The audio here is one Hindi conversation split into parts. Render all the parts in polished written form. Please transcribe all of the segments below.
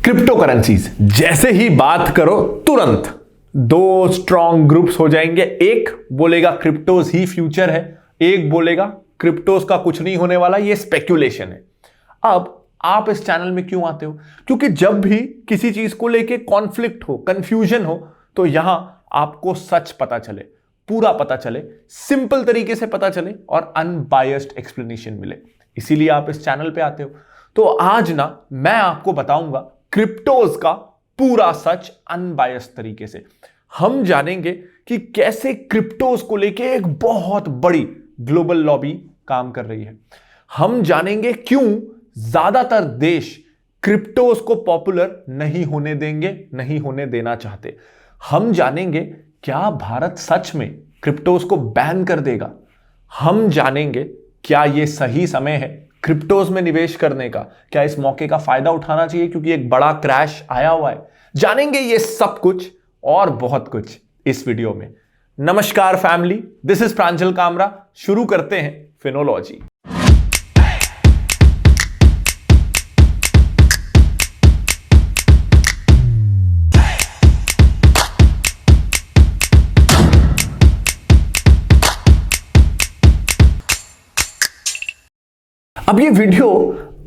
क्रिप्टो करेंसीज जैसे ही बात करो तुरंत दो स्ट्रॉन्ग ग्रुप्स हो जाएंगे। एक बोलेगा क्रिप्टोज ही फ्यूचर है, एक बोलेगा क्रिप्टोज का कुछ नहीं होने वाला, ये स्पेक्यूलेशन है। अब आप इस चैनल में क्यों आते हो? क्योंकि जब भी किसी चीज को लेके कॉन्फ्लिक्ट हो, कंफ्यूजन हो, तो यहां आपको सच पता चले, पूरा पता चले, सिंपल तरीके से पता चले और अनबायस्ड एक्सप्लेनेशन मिले, इसीलिए आप इस चैनल पे आते हो। तो आज ना मैं आपको बताऊंगा क्रिप्टोज का पूरा सच अनबायस्ड तरीके से। हम जानेंगे कि कैसे क्रिप्टोज को लेके एक बहुत बड़ी ग्लोबल लॉबी काम कर रही है। हम जानेंगे क्यों ज्यादातर देश क्रिप्टोज को पॉपुलर नहीं होने देंगे, नहीं होने देना चाहते। हम जानेंगे क्या भारत सच में क्रिप्टोज को बैन कर देगा। हम जानेंगे क्या यह सही समय है क्रिप्टोज में निवेश करने का, क्या इस मौके का फायदा उठाना चाहिए क्योंकि एक बड़ा क्रैश आया हुआ है। जानेंगे ये सब कुछ और बहुत कुछ इस वीडियो में। नमस्कार family, this is Pranjal Kamra. शुरू करते हैं फिनोलॉजी। अब ये वीडियो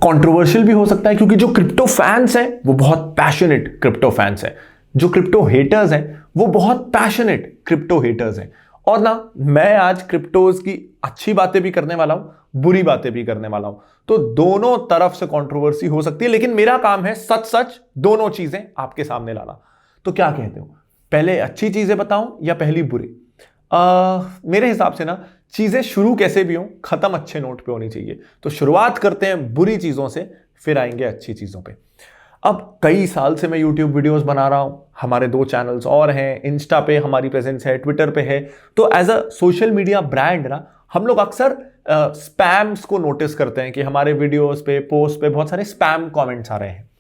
कंट्रोवर्शियल भी हो सकता है क्योंकि जो क्रिप्टो फैंस हैं वो बहुत पैशनेट क्रिप्टो फैंस हैं, जो क्रिप्टो हेटर्स हैं वो बहुत पैशनेट क्रिप्टो हेटर्स हैं। और ना मैं आज क्रिप्टोज की अच्छी बातें भी करने वाला हूं, बुरी बातें भी करने वाला हूं, तो दोनों तरफ से कंट्रोवर्सी हो सकती है, लेकिन मेरा काम है सच सच दोनों चीजें आपके सामने लाना। तो क्या कहते हो, पहले अच्छी चीजें बताऊं या पहली बुरी? मेरे हिसाब से ना चीजें शुरू कैसे भी हो, खत्म अच्छे नोट पे होनी चाहिए। तो शुरुआत करते हैं बुरी चीजों से, फिर आएंगे अच्छी चीजों पे। अब कई साल से मैं YouTube वीडियोस बना रहा हूं, हमारे 2 चैनल्स और हैं, इंस्टा पे हमारी प्रेजेंस है, ट्विटर पे है। तो as a social media brand ना हम लोग अक्सर स्पैम्स को नोटिस करते हैं कि हमारे वीडियोस पे, पोस्ट पे बहुत सारे स्पैम कमेंट्स आ रहे हैं।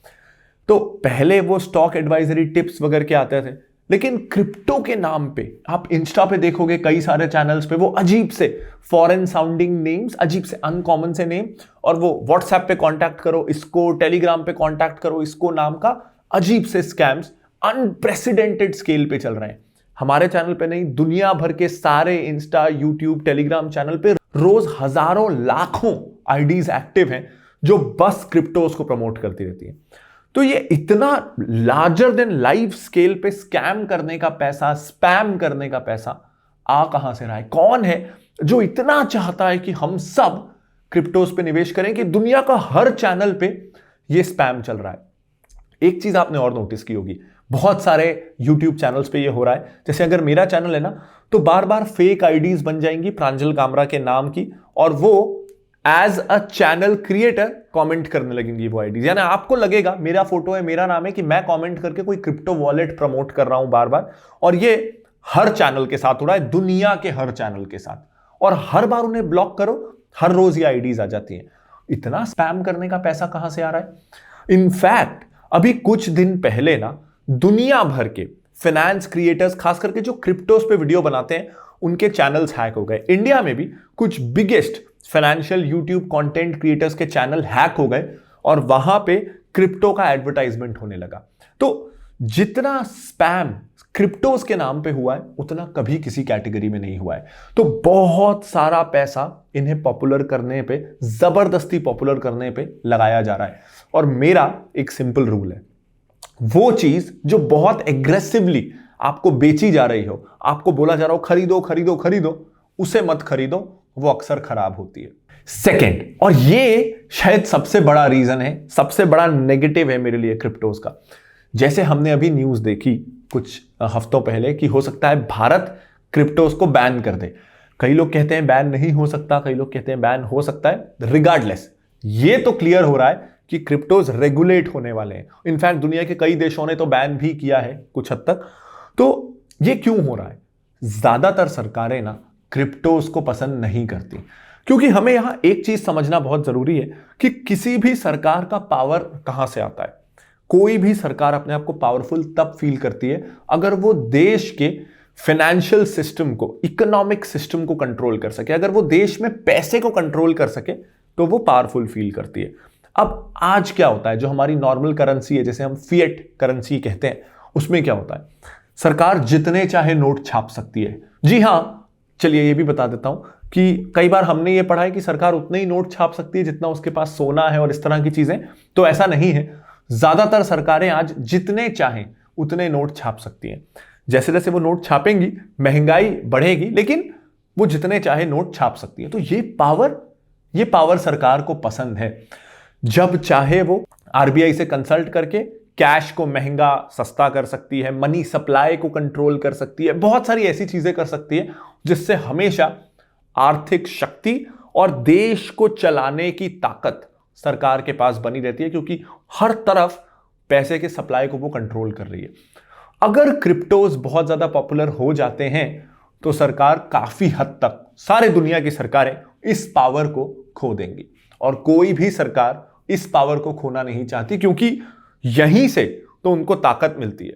तो पहले वो स्टॉक एडवाइजरी टिप्स वगैरह के आते थे, लेकिन क्रिप्टो के नाम पे आप इंस्टा पे देखोगे कई सारे चैनल्स पे वो अजीब से फॉरेन साउंडिंग नेम्स, अजीब से अनकॉमन से नेम, और वो व्हाट्सएप पे कांटेक्ट करो इसको, टेलीग्राम पे कांटेक्ट करो इसको नाम का अजीब से स्कैम्स अनप्रेसिडेंटेड स्केल पे चल रहे हैं। हमारे चैनल पे नहीं, दुनिया भर के सारे इंस्टा, यूट्यूब, टेलीग्राम चैनल पे रोज हजारों लाखों आईडीज एक्टिव हैं जो बस क्रिप्टोज को प्रमोट करती रहती है। तो ये इतना लार्जर देन लाइफ स्केल पे स्कैम करने का पैसा, स्पैम करने का पैसा आ कहां से रहा है? कौन है जो इतना चाहता है कि हम सब क्रिप्टोज पे निवेश करें कि दुनिया का हर चैनल पे ये स्पैम चल रहा है? एक चीज आपने और नोटिस की होगी, बहुत सारे यूट्यूब चैनल्स पे ये हो रहा है। जैसे अगर मेरा चैनल है ना, तो बार बार फेक आईडीज बन जाएंगी प्रांजल कामरा के नाम की, और वो as a channel creator comment करने लगेंगी वो आईडीज। यानी आपको लगेगा मेरा फोटो है, मेरा नाम है, कि मैं कमेंट करके कोई क्रिप्टो वॉलेट प्रमोट कर रहा हूं बार बार। और ये हर चैनल के साथ हो रहा है, दुनिया के हर चैनल के साथ। और हर बार उन्हें ब्लॉक करो, हर रोज ये आईडीज आ जाती हैं। इतना स्पैम करने का पैसा कहां से आ रहा है? इनफैक्ट अभी कुछ दिन पहले ना दुनिया भर के फाइनेंस क्रिएटर्स, खास करके जो क्रिप्टोज पे वीडियो बनाते हैं, उनके चैनल्स हैक हो गए। इंडिया में भी कुछ biggest financial YouTube content creators के चैनल हैक हो गए और वहां पे क्रिप्टो का एडवर्टाइजमेंट होने लगा। तो जितना स्पैम क्रिप्टोज के नाम पे हुआ है उतना कभी किसी कैटेगरी में नहीं हुआ है। तो बहुत सारा पैसा इन्हें पॉपुलर करने पे, जबरदस्ती पॉपुलर करने पे लगाया जा रहा है। और मेरा एक सिंपल रूल है, वो चीज जो बहुत एग्रेसिवली आपको बेची जा रही हो, आपको बोला जा रहा हो खरीदो खरीदो खरीदो, उसे मत खरीदो, वो अक्सर खराब होती है। सेकंड, और ये शायद सबसे बड़ा रीजन है, सबसे बड़ा नेगेटिव है मेरे लिए क्रिप्टोज का। जैसे हमने अभी न्यूज देखी कुछ हफ्तों पहले कि हो सकता है भारत क्रिप्टोज को बैन कर दे। कई लोग कहते हैं बैन नहीं हो सकता, कई लोग कहते हैं बैन हो सकता है। रिगार्डलेस, ये तो क्लियर हो रहा है कि क्रिप्टोज रेगुलेट होने वाले हैं। इनफैक्ट दुनिया के कई देशों ने तो बैन भी किया है कुछ हद तक। तो ये क्यों हो रहा है? ज्यादातर सरकारें ना क्रिप्टोज को पसंद नहीं करती, क्योंकि हमें यहां एक चीज समझना बहुत जरूरी है कि किसी भी सरकार का पावर कहां से आता है। कोई भी सरकार अपने आप को पावरफुल तब फील करती है अगर वो देश के फाइनेंशियल सिस्टम को, इकोनॉमिक सिस्टम को कंट्रोल कर सके। अगर वो देश में पैसे को कंट्रोल कर सके तो वो पावरफुल फील करती है। अब आज क्या होता है, जो हमारी नॉर्मल करेंसी है, जैसे हम फिएट करेंसी कहते हैं, उसमें क्या होता है, सरकार जितने चाहे नोट छाप सकती है। जी हां, चलिए ये भी बता देता हूं कि कई बार हमने ये पढ़ा है कि सरकार उतने ही नोट छाप सकती है जितना उसके पास सोना है और इस तरह की चीजें, तो ऐसा नहीं है। ज्यादातर सरकारें आज जितने चाहें उतने नोट छाप सकती हैं। जैसे जैसे वो नोट छापेंगी महंगाई बढ़ेगी, लेकिन वो जितने चाहे नोट छाप सकती है। तो ये पावर सरकार को पसंद है। जब चाहे वो आरबीआई से कंसल्ट करके कैश को महंगा सस्ता कर सकती है, मनी सप्लाई को कंट्रोल कर सकती है, बहुत सारी ऐसी चीजें कर सकती है जिससे हमेशा आर्थिक शक्ति और देश को चलाने की ताकत सरकार के पास बनी रहती है, क्योंकि हर तरफ पैसे के सप्लाई को वो कंट्रोल कर रही है। अगर क्रिप्टोज बहुत ज्यादा पॉपुलर हो जाते हैं तो सरकार काफी हद तक, सारे दुनिया की सरकारें इस पावर को खो देंगी, और कोई भी सरकार इस पावर को खोना नहीं चाहती, क्योंकि यहीं से तो उनको ताकत मिलती है।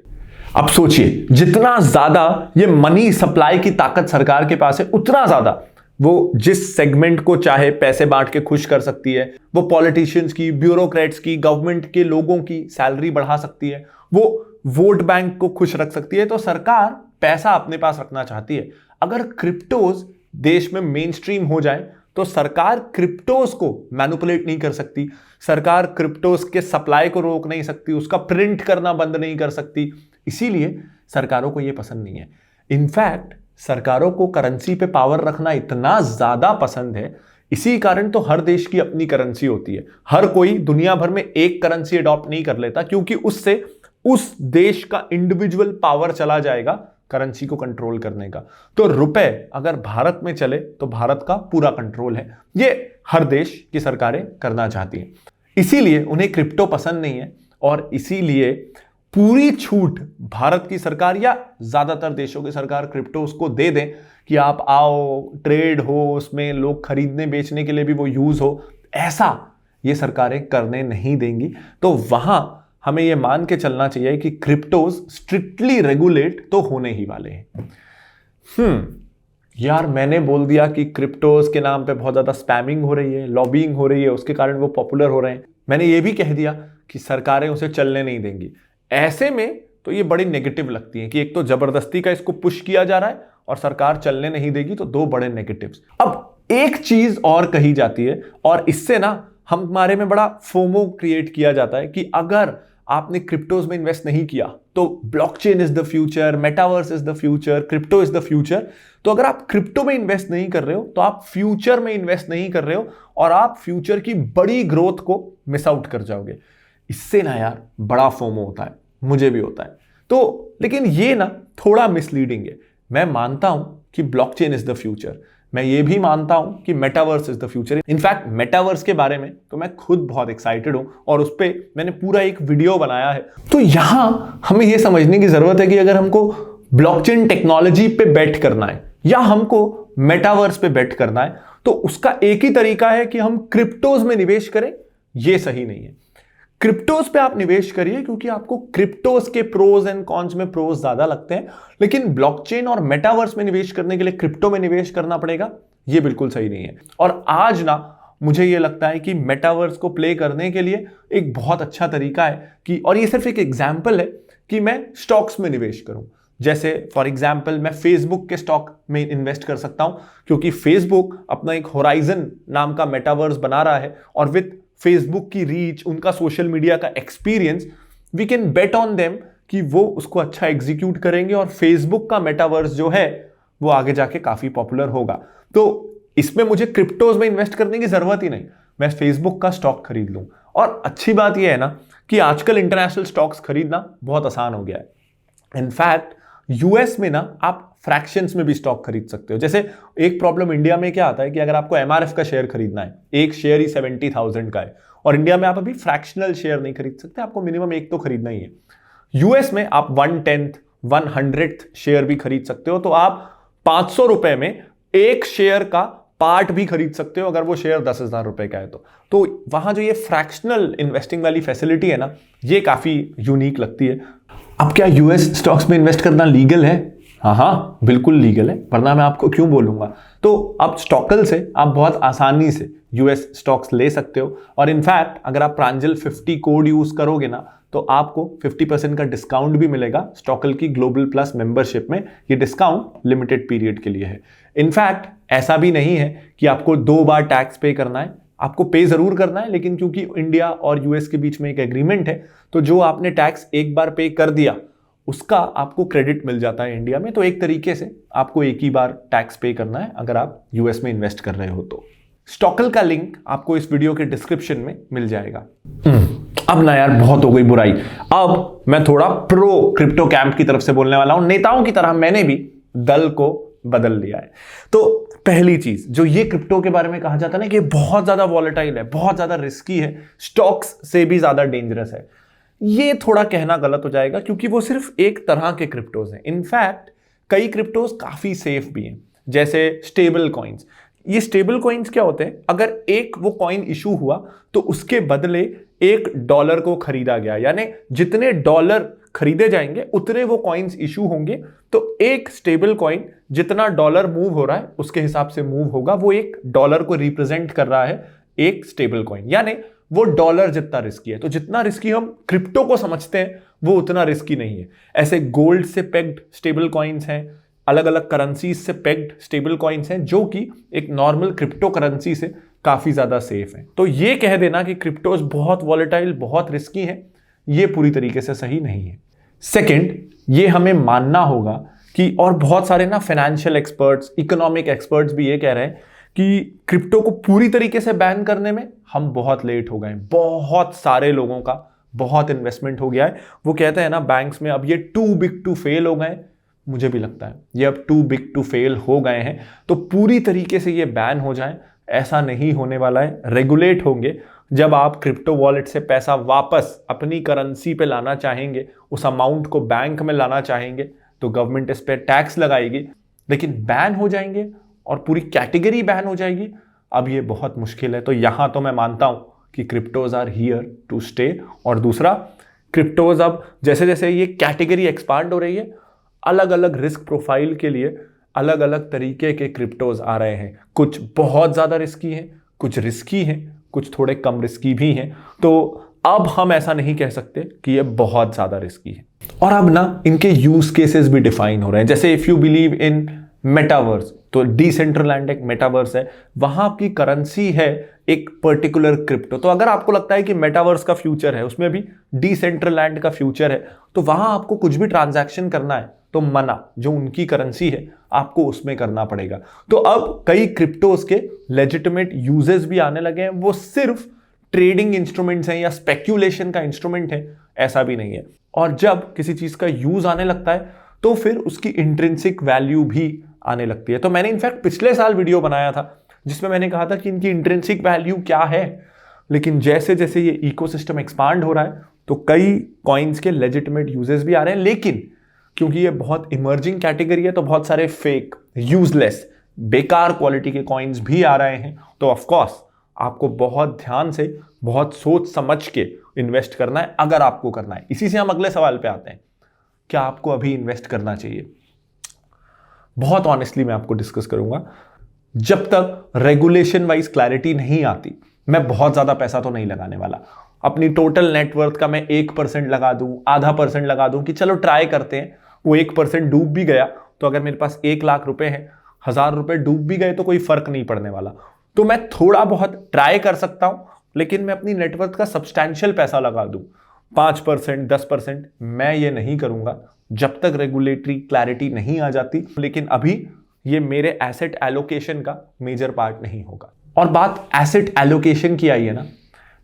अब सोचिए, जितना ज्यादा ये मनी सप्लाई की ताकत सरकार के पास है, उतना ज्यादा वो जिस सेगमेंट को चाहे पैसे बांट के खुश कर सकती है। वो पॉलिटिशियंस की, ब्यूरोक्रेट्स की, गवर्नमेंट के लोगों की सैलरी बढ़ा सकती है, वो वोट बैंक को खुश रख सकती है। तो सरकार पैसा अपने पास रखना चाहती है। अगर क्रिप्टोज देश में मेन स्ट्रीम हो जाए तो सरकार क्रिप्टोज को मैनिपुलेट नहीं कर सकती, सरकार क्रिप्टोज के सप्लाई को रोक नहीं सकती, उसका प्रिंट करना बंद नहीं कर सकती। इसीलिए सरकारों को यह पसंद नहीं है। इनफैक्ट सरकारों को करेंसी पे पावर रखना इतना ज्यादा पसंद है, इसी कारण तो हर देश की अपनी करेंसी होती है। हर कोई दुनिया भर में एक करेंसी अडॉप्ट नहीं कर लेता, क्योंकि उससे उस देश का इंडिविजुअल पावर चला जाएगा करेंसी को कंट्रोल करने का। तो रुपए अगर भारत में चले तो भारत का पूरा कंट्रोल है। ये हर देश की सरकारें करना चाहती हैं, इसीलिए उन्हें क्रिप्टो पसंद नहीं है। और इसीलिए पूरी छूट भारत की सरकार या ज्यादातर देशों की सरकार क्रिप्टो उसको दे दें कि आप आओ, ट्रेड हो, उसमें लोग खरीदने बेचने के लिए भी वो यूज हो, ऐसा ये सरकारें करने नहीं देंगी। तो वहां हमें ये मान के चलना चाहिए कि क्रिप्टोज स्ट्रिक्टली रेगुलेट तो होने ही वाले हैं। यार, मैंने बोल दिया कि क्रिप्टोज के नाम पे बहुत ज्यादा स्पैमिंग हो रही है, लॉबिंग हो रही है, उसके कारण वो पॉपुलर हो रहे हैं। मैंने ये भी कह दिया कि सरकारें उसे चलने नहीं देंगी। ऐसे में तो ये बड़ी नेगेटिव लगती है कि एक तो जबरदस्ती का इसको पुश किया जा रहा है और सरकार चलने नहीं देगी, तो दो बड़े नेगेटिव्स। अब एक चीज और कही जाती है, और इससे ना हमारे में बड़ा फोमो क्रिएट किया जाता है कि अगर आपने क्रिप्टोज में इन्वेस्ट नहीं किया तो blockchain is the future, metaverse is the future, crypto is the future. तो अगर आप क्रिप्टो में इन्वेस्ट नहीं कर रहे हो तो आप फ्यूचर में इन्वेस्ट नहीं कर रहे हो, और आप फ्यूचर की बड़ी ग्रोथ को मिस आउट कर जाओगे। इससे ना यार बड़ा फोमो होता है, मुझे भी होता है। तो लेकिन ये ना थोड़ा मिसलीडिंग है। मैं मानता हूं कि ब्लॉकचेन इज द फ्यूचर, मैं ये भी मानता हूं कि metaverse is the future. In fact metaverse के बारे में तो मैं खुद बहुत एक्साइटेड हूं, और उस पर मैंने पूरा एक वीडियो बनाया है। तो यहां हमें यह समझने की जरूरत है कि अगर हमको ब्लॉकचेन टेक्नोलॉजी पे बेट करना है या हमको मेटावर्स पे बेट करना है, तो उसका एक ही तरीका है कि हम क्रिप्टोज में निवेश करें। यह सही नहीं है। क्रिप्टोज पे आप निवेश करिए, क्योंकि आपको क्रिप्टोज के प्रोज एंड कॉन्स में प्रोज ज्यादा लगते हैं, लेकिन ब्लॉकचेन और मेटावर्स में निवेश करने के लिए क्रिप्टो में निवेश करना पड़ेगा, ये बिल्कुल सही नहीं है। और आज ना मुझे ये लगता है कि मेटावर्स को प्ले करने के लिए एक बहुत अच्छा तरीका है कि, और ये सिर्फ एक एग्जाम्पल है, कि मैं स्टॉक्स में निवेश करूं। जैसे फॉर एग्जाम्पल मैं फेसबुक के स्टॉक में इन्वेस्ट कर सकता हूं, क्योंकि फेसबुक अपना एक होराइजन नाम का मेटावर्स बना रहा है, और विद फेसबुक की रीच, उनका सोशल मीडिया का experience, we can bet on them कि वो उसको अच्छा एग्जीक्यूट करेंगे, और फेसबुक का मेटावर्स जो है वो आगे जाके काफी पॉपुलर होगा। तो इसमें मुझे क्रिप्टोज में इन्वेस्ट करने की जरूरत ही नहीं, मैं फेसबुक का स्टॉक खरीद लूं। और अच्छी बात यह है ना कि आजकल इंटरनेशनल स्टॉक्स खरीदना बहुत आसान हो गया है। इनफैक्ट यूएस में ना आप फ्रैक्शंस में भी स्टॉक खरीद सकते हो। जैसे एक प्रॉब्लम इंडिया में क्या आता है कि अगर आपको एमआरएफ का शेयर खरीदना है, एक शेयर ही 70,000 का है, और इंडिया में आप अभी फ्रैक्शनल शेयर नहीं खरीद सकते, आपको मिनिमम एक तो खरीदना ही है। यूएस में आप 1/10, 1/100 शेयर भी खरीद सकते हो। तो आप 500 रुपए में एक शेयर का पार्ट भी खरीद सकते हो, अगर वो शेयर 10,000 रुपए का है तो वहां जो ये फ्रैक्शनल इन्वेस्टिंग वाली फैसिलिटी है ना, ये काफी यूनिक लगती है। अब क्या यूएस स्टॉक्स में इन्वेस्ट करना लीगल है? हाँ बिल्कुल लीगल है, वरना मैं आपको क्यों बोलूंगा। तो अब स्टॉकल से आप बहुत आसानी से यूएस स्टॉक्स ले सकते हो। और इनफैक्ट अगर आप प्रांजल 50 कोड यूज करोगे ना तो आपको 50% का डिस्काउंट भी मिलेगा स्टॉकल की ग्लोबल प्लस मेंबरशिप में। ये डिस्काउंट लिमिटेड पीरियड के लिए है। इनफैक्ट ऐसा भी नहीं है कि आपको 2 बार टैक्स पे करना है, आपको पे जरूर करना है, लेकिन क्योंकि इंडिया और यूएस के बीच में एक एग्रीमेंट है तो जो आपने टैक्स एक बार पे कर दिया उसका आपको क्रेडिट मिल जाता है इंडिया में। तो एक तरीके से आपको एक ही बार टैक्स पे करना है अगर आप यूएस में इन्वेस्ट कर रहे हो तो। स्टॉकल का लिंक आपको इस वीडियो के डिस्क्रिप्शन में मिल जाएगा। अब ना यार बहुत हो गई बुराई, अब मैं थोड़ा प्रो क्रिप्टो कैंप की तरफ से बोलने वाला हूं। नेताओं की तरह मैंने भी दल को बदल लिया है। तो पहली चीज जो ये क्रिप्टो के बारे में कहा जाता है ना कि बहुत ज्यादा वॉलेटाइल है, बहुत ज्यादा रिस्की है, स्टॉक्स से भी ज्यादा डेंजरस है, ये थोड़ा कहना गलत हो जाएगा क्योंकि वो सिर्फ एक तरह के क्रिप्टोज हैं। इनफैक्ट कई क्रिप्टोज काफी सेफ भी हैं, जैसे स्टेबल कॉइन्स। ये स्टेबल कॉइन्स क्या होते हैं, अगर एक वो कॉइन इशू हुआ तो उसके बदले $1 को खरीदा गया, यानी जितने डॉलर खरीदे जाएंगे उतने वो कॉइन्स इशू होंगे। तो एक स्टेबल कॉइन जितना डॉलर मूव हो रहा है उसके हिसाब से मूव होगा। वो $1 को रिप्रेजेंट कर रहा है एक स्टेबल कॉइन, यानी वो डॉलर जितना रिस्की है। तो जितना रिस्की हम क्रिप्टो को समझते हैं वो उतना रिस्की नहीं है। ऐसे गोल्ड से पेग्ड स्टेबल कॉइन्स हैं, अलग अलग करेंसीज से पेग्ड स्टेबल कॉइन्स हैं जो कि एक नॉर्मल क्रिप्टो करेंसी से काफी ज्यादा सेफ हैं। तो ये कह देना कि क्रिप्टोज बहुत वॉलेटाइल, बहुत रिस्की हैं, ये पूरी तरीके से सही नहीं है। सेकंड, ये हमें मानना होगा कि, और बहुत सारे ना फाइनेंशियल एक्सपर्ट्स, इकोनॉमिक एक्सपर्ट्स भी ये कह रहे हैं कि क्रिप्टो को पूरी तरीके से बैन करने में हम बहुत लेट हो गए। बहुत सारे लोगों का बहुत इन्वेस्टमेंट हो गया है। वो कहते हैं ना बैंक्स में अब ये टू बिग टू फेल हो गए। मुझे भी लगता है ये अब टू बिग टू फेल हो गए हैं। तो पूरी तरीके से ये बैन हो जाए ऐसा नहीं होने वाला है। रेगुलेट होंगे। जब आप क्रिप्टो वॉलेट से पैसा वापस अपनी करेंसी पे लाना चाहेंगे, उस अमाउंट को बैंक में लाना चाहेंगे तो गवर्नमेंट इस पे टैक्स लगाएगी, लेकिन बैन हो जाएंगे और पूरी कैटेगरी बैन हो जाएगी। अब ये बहुत मुश्किल है। तो यहां तो मैं मानता हूं कि cryptos are here to stay. और दूसरा, क्रिप्टोज अब जैसे जैसे ये कैटेगरी एक्सपांड हो रही है, अलग अलग रिस्क प्रोफाइल के लिए अलग अलग तरीके के क्रिप्टोज आ रहे हैं। कुछ बहुत ज्यादा रिस्की हैं, कुछ रिस्की हैं, कुछ थोड़े कम रिस्की भी हैं। तो अब हम ऐसा नहीं कह सकते कि ये बहुत ज्यादा रिस्की है। और अब ना इनके यूज केसेस भी डिफाइन हो रहे हैं। जैसे if you believe in metaverse, तो डिसेंट्रलैंड एक मेटावर्स है, वहां आपकी करेंसी है एक पर्टिकुलर क्रिप्टो। तो अगर आपको लगता है कि मेटावर्स का फ्यूचर है, उसमें भी डिसेंट्रलैंड का फ्यूचर है, तो वहां आपको कुछ भी ट्रांजैक्शन करना है तो मना, जो उनकी करेंसी है आपको उसमें करना पड़ेगा। तो अब कई क्रिप्टोज के लेजिटिमेट यूजेस भी आने लगे हैं। वो सिर्फ ट्रेडिंग इंस्ट्रूमेंट्स हैं या स्पेक्यूलेशन का इंस्ट्रूमेंट है, ऐसा भी नहीं है। और जब किसी चीज का यूज आने लगता है तो फिर उसकी इंट्रिंसिक वैल्यू भी आने लगती है। तो मैंने इनफैक्ट पिछले साल वीडियो बनाया था जिसमें मैंने कहा था कि इनकी इंट्रिंसिक वैल्यू क्या है, लेकिन जैसे जैसे ये इकोसिस्टम एक्सपांड हो रहा है तो कई कॉइन्स के लेजिटिमेट यूजेस भी आ रहे हैं। लेकिन क्योंकि ये बहुत इमर्जिंग कैटेगरी है तो बहुत सारे फेक, यूजलेस, बेकार क्वालिटी के कॉइन्स भी आ रहे हैं। तो ऑफ कोर्स आपको बहुत ध्यान से, बहुत सोच समझ के इन्वेस्ट करना है अगर आपको करना है। इसी से हम अगले सवाल पे आते हैं, क्या आपको अभी इन्वेस्ट करना चाहिए? बहुत ऑनेस्टली मैं आपको डिस्कस करूंगा, जब तक रेगुलेशन वाइज क्लैरिटी नहीं आती मैं बहुत ज्यादा पैसा तो नहीं लगाने वाला। अपनी टोटल नेटवर्थ का मैं 1% लगा दूं, आधा % लगा दूं कि चलो ट्राई करते हैं। वो 1% डूब भी गया तो अगर मेरे पास 1 लाख रुपए हैं, 1000 रुपए डूब भी गए तो कोई फर्क नहीं पड़ने वाला। तो मैं थोड़ा बहुत ट्राई कर सकता हूं, लेकिन मैं अपनी नेटवर्थ का सब्सटैंशियल पैसा लगा दूं, 5%, 10%। मैं ये नहीं करूंगा जब तक रेगुलेटरी क्लैरिटी नहीं आ जाती। लेकिन अभी ये मेरे एसेट एलोकेशन का मेजर पार्ट नहीं होगा। और बात एसेट एलोकेशन की आई है ना,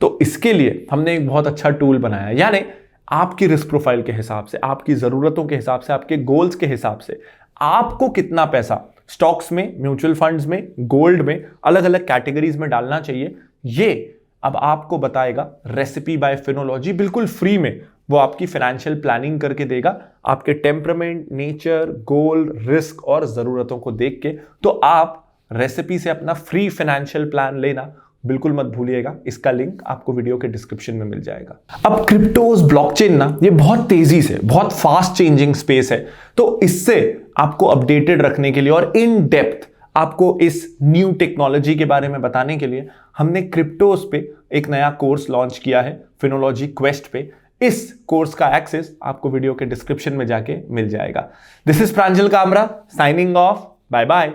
तो इसके लिए हमने एक बहुत अच्छा टूल बनाया है। यानी आपकी रिस्क प्रोफाइल के हिसाब से, आपकी जरूरतों के हिसाब से, आपके गोल्स के हिसाब से आपको कितना पैसा स्टॉक्स में, म्यूचुअल फंड्स में, गोल्ड में, अलग अलग कैटेगरीज में डालना चाहिए, ये अब आपको बताएगा रेसिपी बाय फिनोलॉजी, बिल्कुल फ्री में। वो आपकी फाइनेंशियल प्लानिंग करके देगा आपके टेम्परामेंट, नेचर, गोल, रिस्क और जरूरतों को देख के। तो आप रेसिपी से अपना फ्री फाइनेंशियल प्लान लेना बिल्कुल मत भूलिएगा। इसका लिंक आपको वीडियो के डिस्क्रिप्शन में मिल जाएगा। अब क्रिप्टोज, ब्लॉकचेन ना, ये बहुत तेजी से, बहुत फास्ट चेंजिंग स्पेस है। तो इससे आपको अपडेटेड रखने के लिए और इन डेप्थ आपको इस न्यू टेक्नोलॉजी के बारे में बताने के लिए हमने क्रिप्टोस पे एक नया कोर्स लॉन्च किया है, फिनोलॉजी क्वेस्ट पे। इस कोर्स का एक्सेस आपको वीडियो के डिस्क्रिप्शन में जाके मिल जाएगा। This is Pranjal Kamra signing off. Bye bye.